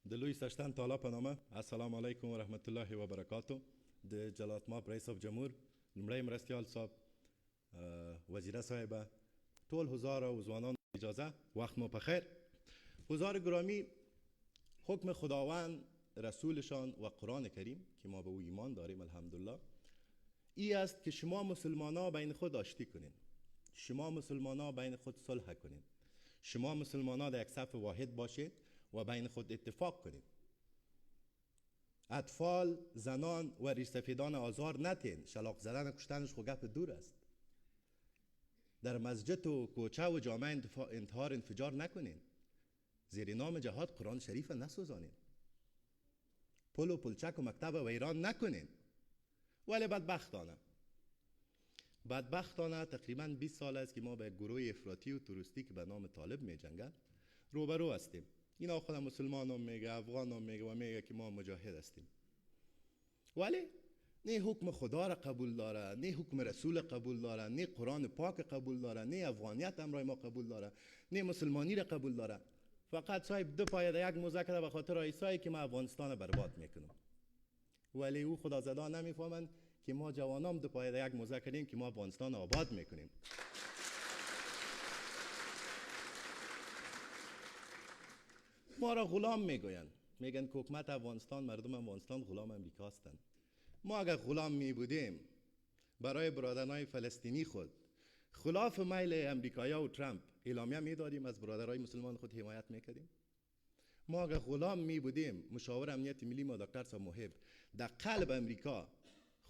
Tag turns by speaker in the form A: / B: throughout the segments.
A: د لوی سشتن تعالی په نامه السلام علیکم و رحمت الله و برکاتو. د جلالت ماب رئیس جمهور لومړی مرستیال صاحب، وزیره صاحبه، ټول حضار و ځوانان اجازه وقت ما بخیر. حضار گرامی، حکم خداوند، رسولشان و قرآن کریم که ما به او ایمان داریم الحمدلله ای است که شما مسلمان ها بین خود آشتی کنین، شما مسلمان ها بین خود صلح کنین، شما مسلمان ها در یک صف واحد باشید و بین خود اتفاق کنید. اطفال، زنان و ریشسفیدان آزار نتین. شلاق زدن و کشتنش خو گپ دور است. در مسجد و کوچه و جامعه انتحار انفجار نکنین. زیر نام جهاد قرآن شریف نسوزانین. پل و پلچک و مکتب و ویران نکنین. ولی بدبختانه تقریبا 20 سال است که ما به گروه افراطی و توریستی که به نام طالب می جنگن روبرو هستیم. اینا خود مسلمان هم میگه، افغان هم میگه و میگه که ما مجاهد هستیم، ولی نه حکم خدا را قبول داره، نه حکم رسول قبول داره، نه قرآن پاک قبول داره، نه افغانیت امرای ما قبول داره، نه مسلمانی را قبول داره. فقط صاحب دو پای یک مذاکره به خاطر عیسی که ما افغانستان برباد میکنم، ولی او خدا زدا نمیفهمند که ما جوانام دو پای یک مذاکریم که ما افغانستان آباد میکنیم. ما را غلام میگویند، میگن که حکومت افغانستان، مردم افغانستان غلام امریکا هستند. ما اگر غلام می بودیم برای برادران فلسطینی خود خلاف میل امریکایا و ترامپ اعلامیه میدادیم، از برادرای مسلمان خود حمایت میکردیم. ما اگر غلام می بودیم مشاور امنیت ملی ما دکتر صاحب محب در قلب امریکا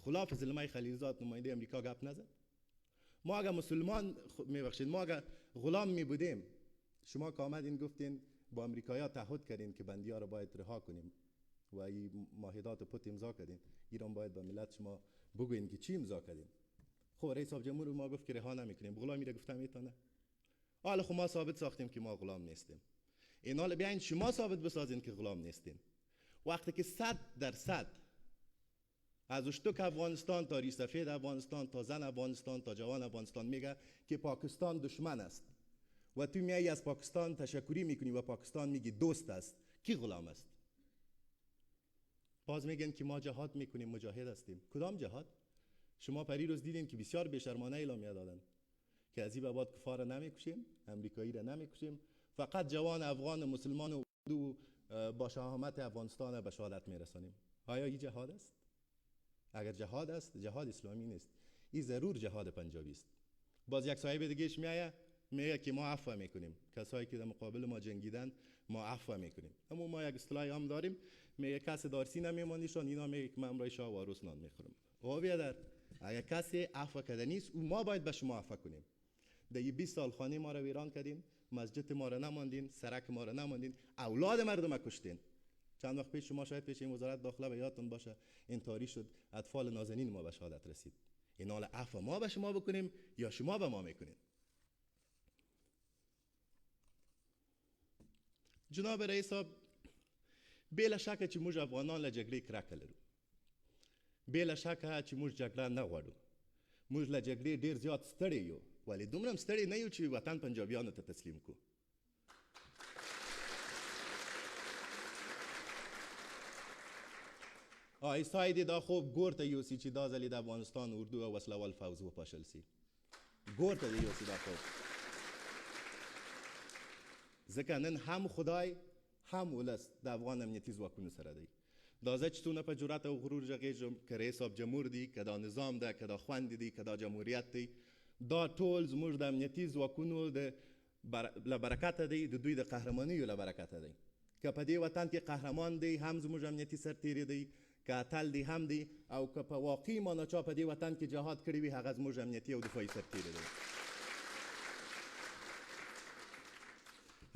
A: خلاف زلمه خلیلزاد نماینده امریکا گپ نزد. ما اگر ما اگر غلام می بودیم، شما که آمدین گفتین با امریکایا تعهد کردین که بندی ها رو باید رها کنیم و این معاهدات پت امضا کردین، ایران باید به ملت شما بگوین که چی امضا کردین. خب رئیس جمهور ما گفت که رها نمیکنیم، غلامی را گفتم میتونه. حالا خب ما ثابت ساختیم که ما غلام نیستیم. این حال بیاین شما ثابت بسازین که غلام نیستین. وقتی که 100% از اشتک افغانستان تا ریشسفید افغانستان تا زن افغانستان تا جوان افغانستان میگه که پاکستان دشمن است و تو میایی از پاکستان تشکری میکنی و پاکستان میگی دوست است، کی غلام است؟ باز میگن که ما جهاد میکنیم، مجاهد هستیم. کدام جهاد؟ شما پریروز دیدین که بسیار بی‌شرمانه اعلامیه دادن که از این به بعد کفار را نمیکشیم، امریکایی را نمیکشیم، فقط جوان افغان مسلمان و اردو با شهامت افغانستان به شهادت میرسانیم. آیا این جهاد است؟ اگر جهاد است، جهاد اسلامی نیست، این ضرور جهاد پنجابی است. باز یک صاحب دیگهش میگه که ما عفو میکنیم، کسایی که در مقابل ما جنگیدن ما عفو میکنیم. اما ما یک اصطلاحی هم داریم، میگه کسی دارسی نمیمانیشان، اینا میگه که من امرای شاه و عروس نان میخورم. او بیادر اگر کسی عفو کرده نیست، او ما باید به شما عفو کنیم. در 20 سال خانه ما رو ویران کردین، مسجد ما رو نماندین، سرک ما رو نماندین، اولاد مردم کشتین. چند وقت پیش شما شاید پیش این وزارت داخله به یادتون باشه انتحاری شد، اطفال نازنین ما به شهادت رسید. این حال عفو ما به شما بکنیم یا شما به ما میکنین؟ جناب رئیس صاحب، بلا شک چې موږ افغانان له جګړې کرکه لرو، بلا شک چې موږ جګړه نه غواړو، موږ له جګړې ډېر زیات ستړي یو، ولې دومره هم ستړي نه یو چې وطن پنجابیانو ته تسلیم کړو. عیسی دې دا خوب ګور ته یوسي چې دا ځلې د افغانستان اردو او وسله وال فوز وپاشل سي، ګور ته دې یوسي دا خوب. ځکه نن هم خدای هم ولس د افغان امنیتي ځواکونو سره دی. دا زه چې څونه په جرأت او غرور غږېږم، که رئیس صاحب جمهور دی، که دا نظام ده، که دا خوند دی، که دا جمهوریت دی، دا ټول زموږ د امنیتي ځواکونو له برکته دی، د دوی د قهرمانیو له برکته دی. که په دې وطن کې قهرمان دی هم زموږ امنیتي سرتیری دی، که اتل دی هم دی، او که په واقعي معنا چا په دې وطن کې جهاد کړی وي هغه زموږ امنیتي او دفاعي سرتیری دی.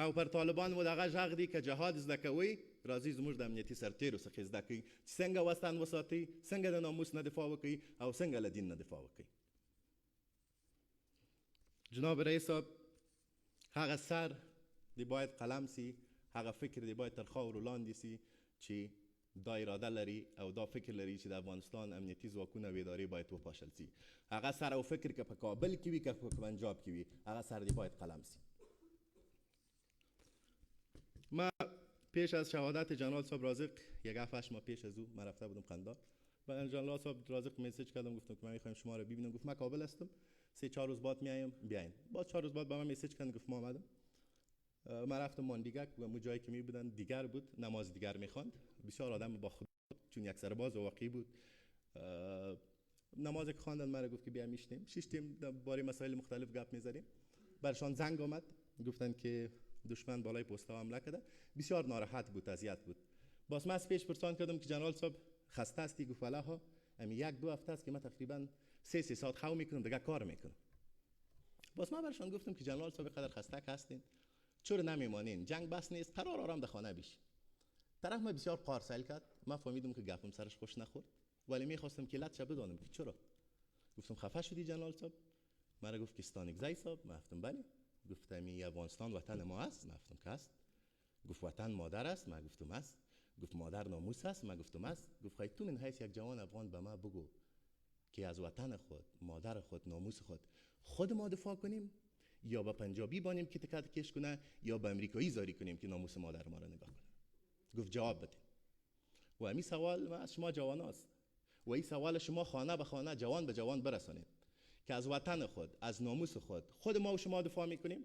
A: او پر طالبان مو دغه غږ دی که جهاد زده کوئ، راځئ زموږ د امنیتي سرتیرو څخه زده کړئ چې څنګه وطن وساتئ، څنګه د ناموس نه دفاع وکړئ او څنګه له دین نه دفاع وکړئ. جناب رئیس صاحب، هغه سر دی باید قلم سی، هغه فکر دی باید تر خاورو لاندې سي چې دا اراده لري او دا فکر لري چې د افغانستان امنیتي ځواکونه او ادارې باید وپاشل سي. هغه سر او فکر که په کابل کې وي که په پنجاب کې وي، هغه سر دی باید قلم سي. ما پیش از شهادت جنرال صاحب رازق یک 7 ماه پیش از او من رفته بودم قندار و جنرال صاحب رازق مسیج کردم گفتم که من میخوایم شما رو ببینم. گفت من کابل هستم 3-4 روز بعد میایم بیاین. بعد 4 روز بعد به من مسیج کردن گفت ما آمدم. من رفتم ماندیگک و اون جایی که می بودن دیگر بود، نماز دیگر میخواند. بسیار آدم با خود چون یک سرباز واقعی بود. نماز که خواندن مرا گفت که بیا میشنیم. شیشتیم باره مسائل مختلف گپ میزدیم. برشان زنگ آمد گفتن که دشمن بالای پست ها حمله کرده. بسیار ناراحت بود، اذیت بود. باز من از پیش پرسان کردم که جنرال صاحب خسته هستی؟ گفت والا ها امی 1-2 هفته است که من تقریبا 3 ساعت خو میکنم دیگه کار میکنم. باز من برشان گفتم که جنرال صاحب قدر خسته هستین، چرا نمیمانین؟ جنگ بس نیست، قرار آرام در خانه بیش. طرف ما بسیار پارسل کرد. من فهمیدم که گپم سرش خوش نخورد ولی میخواستم که لطش بدانم که چرا. گفتم خفه شدی جنرال صاحب؟ مرا گفت که استانیک زای صاحب. من گفتم بله. گفتم این افغانستان وطن ما است. من گفتم که است. گفت وطن مادر است. من گفتم است. گفت مادر ناموس است. من گفتم است. گفت خواهی تو من حیث یک جوان افغان به ما بگو که از وطن خود، مادر خود، ناموس خود ما دفاع کنیم یا با پنجابی بانیم که تکت کش کنه یا با امریکایی زاری کنیم که ناموس مادر ما را نگاه کنه. گفت جواب بده. و همین سوال ما از شما جوان است و این سوال شما خانه به خانه، جوان به جوان برسانید که از وطن خود، از ناموس خود ما و شما دفاع میکنیم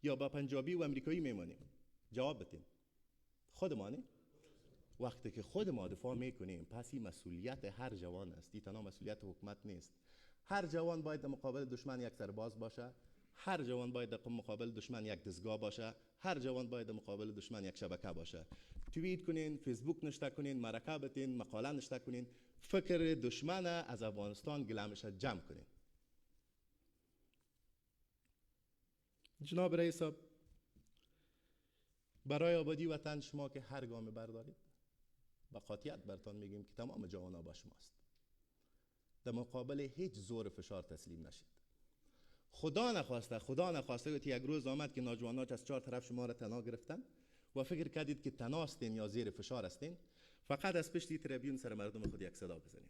A: یا با پنجابی و امریکایی میمانیم. جواب بدین. خودمانی؟ وقتی که خود ما دفاع میکنیم پس این مسئولیت هر جوان است. این تنها مسئولیت حکومت نیست. هر جوان باید در مقابل دشمن یک سرباز باشه. هر جوان باید در مقابل دشمن یک دستگاه باشه. هر جوان باید در مقابل دشمن یک شبکه باشه. توییت کنین، فیسبوک نشته کنین، مرکه بتین، مقاله نشته کنین، فکر دشمن از افغانستان گلمش جمع کنین. جناب رئیس صاحب، برای آبادی وطن شما که هر گام بردارید با قاطعیت برتان میگیم که تمام جوانا با شماست. در مقابل هیچ زور فشار تسلیم نشید. خدا نخواسته که یک روز آمد که نوجوانان از 4 طرف شما را تنها گرفتن و فکر کردید که تنها هستین یا زیر فشار هستین. فقط از پشت تریبیون سر مردم خود یک صدا بزنین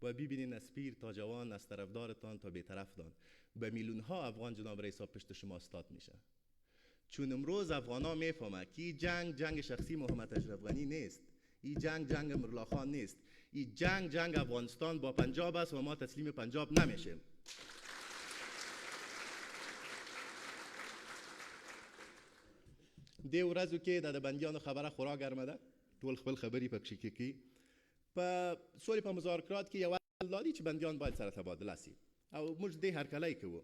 A: و ببینین از پیر تا جوان، از طرفدارتان تا بی‌طرفدان، به میلیون ها افغان جناب رئیس صاحب پشت شما استاد میشه. چون امروز افغانا میفهمه که جنگ شخصی محمد اشرف غنی نیست. این جنگ امرالله خان نیست. این جنگ افغانستان با پنجاب است و ما تسلیم پنجاب نمیشیم. دی ورځو کې د بندیانو خبره خورا ګرمه ده. ټول خپل خبرې پکې کوي. په سولې په مذاکرات کې یو اصل دی چې بندیان باید سره تبادله شي او موږ دې هرکلی کوو.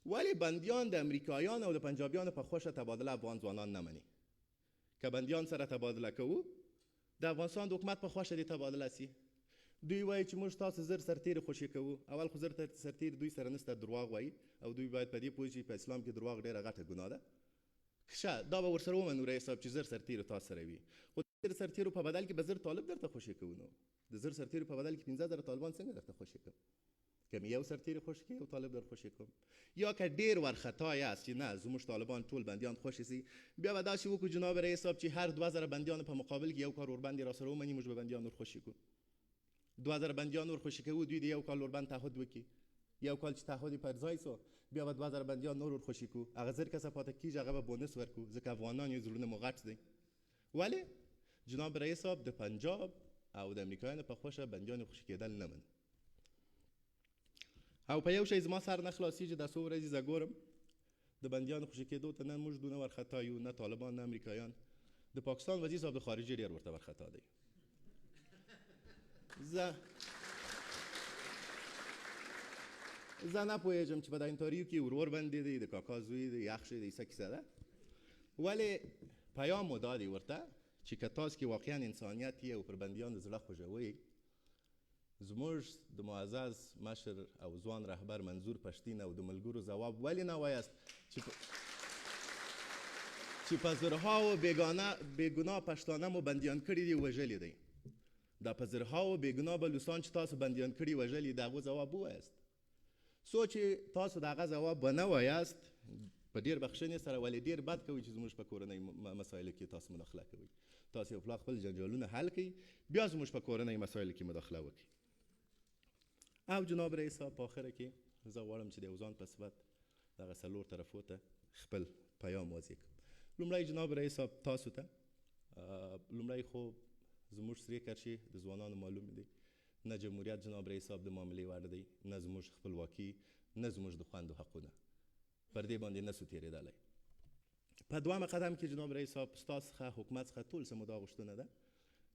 A: ولی بندیان د امریکایان او د پنجابیانو په خوښه تبادله افغان ځوانان نه مني. که بندیان سره تبادله کوو د افغانستان د حکومت په خوښه دې تبادله شي. دوی وایي چې موږ تاسو زر سرتیر خوشي کوو. اول خو زر سرتیر دوی سره نسته، دروغ وایي او دوی باید په دې پوه شي په اسلام کې دروغ ډیره غټه ګناه ده. ښه دا به ورسره ومنو رئیس صاحب چې زر سرتیرو تاسو سره وي، خو د سرتیرو په بدل کې به زر طالب درته خوشي کوو. نو د زر سرتیرو په بدل کې 15,000 طالبان څنګه درته خوشي کوم؟ که مې یو سرتیر خوشي کوي یو طالب در خوشي کوم. یا که ډیر ورخطای است چې نه زموږ طالبان ټول بندیان خوشي سي، بیا به داسې وکړو جناب رئیس صاحب چې هر 2000 بندیان په مقابل کې یو کار ورباندې را سره ومني، موږ به بندیان نور خوشي کوو. 2000 بندیان نور خوشي کوو، دوی د یو کال ورباندې تعهد وکړي. یو کال چې تعهد پر ځای سو بیا به 2000 بندیان نور خوشي کوو. هغه زر کسه پاتې کیږي هغه به بونس ورکوو ځکه افغانان یې زړونه مو غټ دي. ولی جناب رئیس صاحب د پنجاب او د امریکایانو په خوښه بندیان خوشي کېدل نه مني. او په یو شی زما سر نه خلاصېږي. دا څو ورځې زه ګورم د بندیانو خوشي کېدو ته نه موږ دونه ورخطا یو، نه طالبان نه امریکایان. د پاکستان وزیر صاحب د خارجه ډېر ورته ورخطا دی. زه نه پوهېږم چې په دا انتاریو کې ورور بندې دی، د کاکا زوی دی، یخ شي دی، څه کیسه ده. ولې پیام مو دا دی ورته چې که تاسو کې واقعا انسانیت یې او پر بندیان د زړه خوږوئ، زموږ د معزز مشر او ځوان رهبر منظور پښتین او د ملګرو ځواب ولې نه وایاست چې په زرهاو بېګناه پښتانه مو بندیان کړي دي، وژلي دی. دا په زرهاو بېګناه بلوڅان چې تاسو بندیان کړي وژلي، د هغو ځواب ووایاست. څو چې تاسو د هغه ځواب به نه وایاست په ډېر بخښنې سره، ولې ډېر بد کوئ چې زموږ په کورنۍ مسایلو کې تاسو مداخله کوئ. تاسو یو پلا خپل جنجالونه حل کړئ بیا زموږ په کورنۍ مسایلو کې مداخله وکړئ. او جناب رئیس صاحب په آخره کې زه غواړم چې د یو ځان په صفت دغه څلور طرفو ته خپل پیام واضح کړم. لومړی جناب رئیس صاحب تاسو ته لومړی خو زموږ سرې کرښې د ځوانانو معلوم دی، نه جمهوریت جناب رئیس صاحب د معاملې وړ دی، نه زموږ خپلواکي، نه زموږ د خوندو حقونه. پر دې باندې نسو تېرېدلی. په دویمه قدم کې جناب رئیس صاحب ستاسو څخه حکومت څخه ټول څه مو دا غوښتنه ده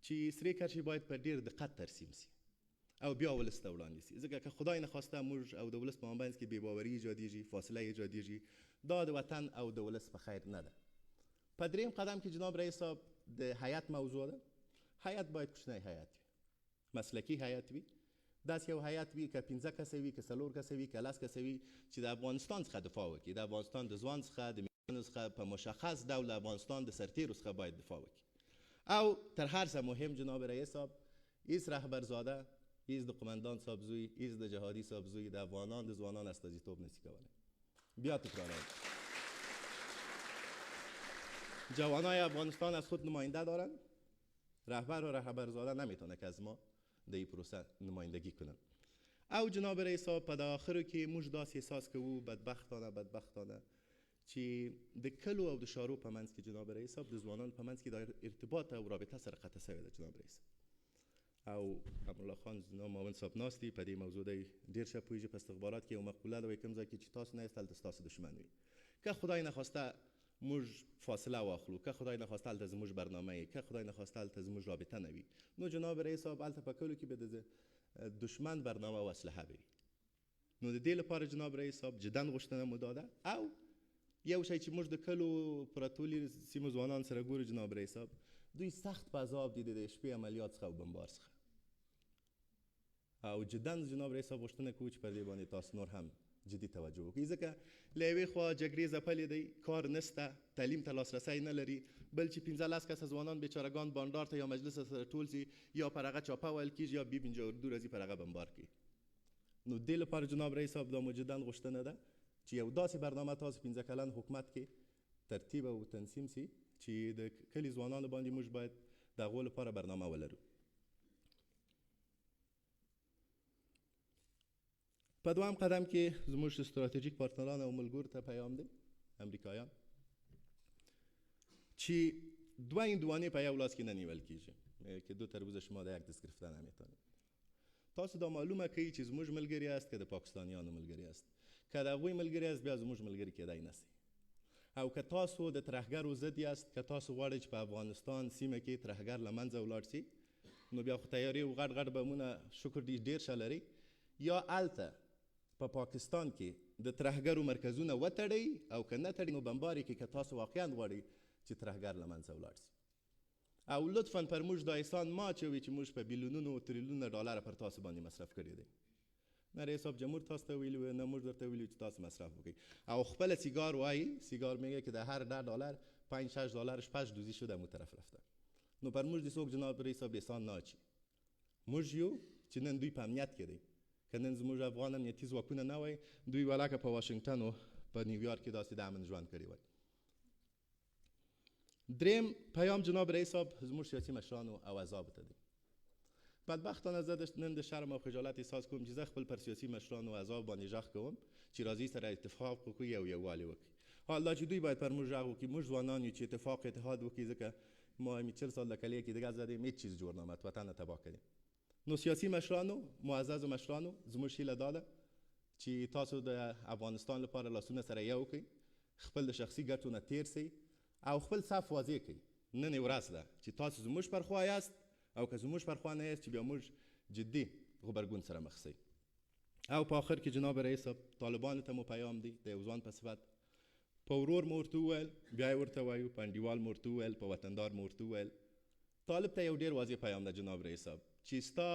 A: چې سرې کرښې باید په ډېر دقت ترسیم سي او بیا ولس ته وړاندې سي، ځکه که خدای نخواسته موږ او د ولس په مابینځ کې بې باوري ایجادېږي، فاصله ایجادېږي، دا د وطن او د ولس په خیر نه ده. په درېیم قدم کې جناب رئیس صاحب د هیئت موضوع ده. هیئت باید کوچنی هیئت وي، مسلکي هیئت وي، داسې یو هیئت وي که 15 کسه وي، که 4 کسه وي، که 10 کسه وي چې د افغانستان څخه دفاع وکړي، د افغانستان د ځوان څخه، د میرمنو څخه په مشخص ډول افغانستان د سرتیرو څخه باید دفاع وکړي. او تر هر څه مهم جناب رئیس صاحب هیڅ رهبرزاده، هیڅ د قمندان صاحب زوی، هیڅ د جهادي صاحب زوی د افغانان د ځوانان استازیتوب نشي کولی. بیا تکراروم، جوانای افغانستان از خود نماینده دارند. رهبر و رهبرزاده نمیتونه که از ما در این پروسه نمایندگی کنن. او جناب رئیس صاحب په آخرو کې موږ داسې احساس کوو بدبختانه چې د کلو او د شارو په منځ کې جناب رئیس صاحب د ځوانانو په منځ کې دا ارتباط او رابطه سره قطع شوې ده جناب رئیس. او امرالله خان جناب معاون صاحب ناست دي، په دې موضوع دی ډېر ښه پوهېږي. په استخبارات کې یو مقوله ده، وایي کوم ځای کې چې تاسو نه یاست هلته ستاسو دښمن وي. که خدای نخواسته موږ فاصله واخلو، که خدای نخواسته هلته زموږ برنامه وي، که خدای نخواسته هلته زموږ رابطه نه وي، نو جناب رئیس صاحب هلته په کلو کې به د دشمن برنامه و اسلحه وي. نو د دې لپاره جناب رئیس صاحب جدا غوښتنه مو دا ده. او یو شی چې موږ د کلو پرتولي سیمو ځوانان سره ګورو جناب رئیس صاحب، دوی سخت په عذاب دي د شپې عملیات څخه او بمبار څخه. او جدا جناب رئیس صاحب غوښتنه کوو چې پر دې باندې تاسو نور هم جدي توجه وکړئ، ځکه له یوې خوا جګړې ځپلې دی، کار نشته، تعلیم ته لاسرسی نه لري، بل چې 15 کسه ځوانان بیچارهګان بانډار ته یا مجلس سره ټول سي، یا پر هغه چاپه ویل کېږي یا بي بینجا اردو راځي پر هغه بمبار کړي. نو دې لپاره جناب رئیس صاحب دا مو جدا غوښتنه ده چې یو داسې برنامه تاسو 15 کلن حکومت کې ترتیب او تنظیم سي چې د کلي ځوانانو باندې موږ باید د هغو لپاره برنامه ولرو. په دویم قدم کې زموږ ستراتیژیک پارتنران او ملګرو ته پیام دی، امریکایان، چې دوه هندوانې په یو لاس کې نه نیول کېږي که دو تربوز شما در یک دست گرفتن نمیتونید. تاسو دا معلومه کوي چې زموږ ملګري است که د پاکستانیانو ملګري است، که د هغوی ملګري است بیا زموږ ملګري کېدای نسي. او که تاسو د ترهګرو ضد یاست، که تاسو غواړئ چې په افغانستان سیمه کې ترهګر له منځه ولاړ سي، نو بیا خو تیاري او غټ غټ بمونه شکر ډېر ښه لري، یا هلته په پاکستان کې د ترهګرو مرکزونه وتړئ، او که نه تړئ نو بمبار یې کړئ که تاسو واقعا غواړئ چې ترهګر له منځه ولاړ سي. او لطفا پر موږ دا احسان مه اچوئ چې موږ په بیلیونونو او تریلیونونه ډالره پر تاسو باندې مصرف کړي دی. نه رئیس صاحب جمهور تاسو ته ویلي وو، نه موږ درته ویلي چې تاسو مصرف وکړئ. او خپله سیگار وایي، سیگار میگه که در هر 10 دلار 5-6 دلارش 5 دوزی شده مو طرف رفته. نو پر موږ دې څوک جناب رئیس صاحب احسان نه اچي. موږ یو چې نن دوی په امنیت کې دی، که نن زموږ افغان امنیتي ځواکونه نه وای، دوی ولکه په واشنګټن او په نیویارک کې داسې د امن ژوند کړی وای. دریم پیام جناب رئیس صاحب زموږ سیاسي مشرانو او احزابو ته دی. بدبختانه زه نن د شرم او خجالت احساس کوم چې زه خپل پر سیاسي مشرانو او احزابو باندې غږ کوم چې راځئ سره اتفاق وکړو او یووالی وکړي. حال دا چې دوی باید پر موږ غږ وکړي، موږ ځوانان یو چې اتفاق اتحاد وکړي، ځکه ما 40 سال د کلیه کې دیگه زدیم، هیڅ چیز جور نامد، وطن تباه کړیم. نو سیاسي مشرانو، معزز مشرانو، زموږ هیله دا ده چې تاسو د افغانستان لپاره لاسونه سره یو کړئ، خپل د شخصي ګټو نه تیر سئ او خپل صف واضح کړئ. نن ورځ ده چې تاسو زموږ پر خوا یاست، او که زموږ پر خوا نه یاست چې بیا موږ جدي غبرګون سره مخ سئ. او په آخر کې جناب رئیس صاحب طالبانو ته مو پیام دی د یو ځوان په صفت. په ورور مو ورته وویل، بیا یې ورته وایو، په انډیوال مو ورته وویل، په وطندار مو ورته وویل. طالب ته یو ډېر واضح پیام ده جناب رئیس صاحب چې ستا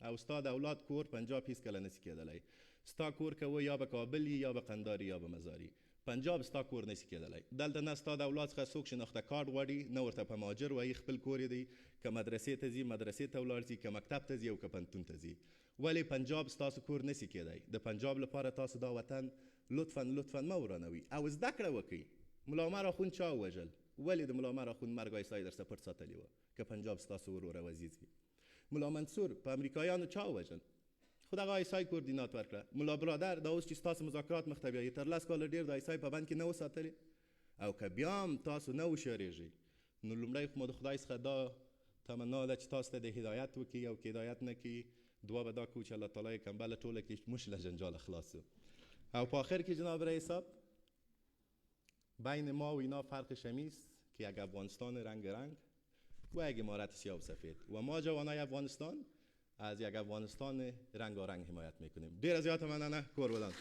A: او ستا د اولاد کور پنجاب هیڅکله نسي کېدلی. ستا کور که و یا به کابل یا به قندار یا به مزاري، پنجاب ستا کور نسي کېدلی. دلته نه ستا د اولاد څخه څوک شناخته کارت غواړي، نه ورته په مهاجر وایي خپل کور یې دی، که مدرسې ته ځي مدرسې ته ولاړ ځي، که مکتب ته ځي او که پوهنتون ته ځي. ولې پنجاب ستاسو کور نسي کېدی. د پنجاب لپاره تاسو دا وطن لطفا مه ورانوئ او زده کړه وکړئ. ملا عمر اخوند چا ووژل؟ ولې د ملا عمر اخوند مرګ ایسای در سپورت ساتلی وه که پنجاب ستاسو ورور او عزیز وي؟ ملا منصور په امریکایانو چا ووژل؟ خو دغه ایسای کوردینات ورکړه. ملا برادر دا اوس چې ستاسو مذاکرات مخ ته بیایي، تر 10 کاله ډېر د ایسای په بند کې نه وساتلې. او که بیا هم تاسو نه وشارېږئ، نو لومړی خو مو د خدای څخه دا تمنا ده چې تاسو ته د هدایت وکړي او که هدایت نه کړي دعا به دا کوو چې الله تعالی کمبله ټوله کړي موږ له جنجال خلاص شو. او په آخر که جناب رئیس صاحب بین ما و اینا فرقش همیست که یک افغانستان رنگ رنگ و یک امارت سیاه و سفید و ما جوانای افغانستان از یک افغانستان رنگارنگ حمایت میکنیم. ډیر زیات مننه. کور ودان.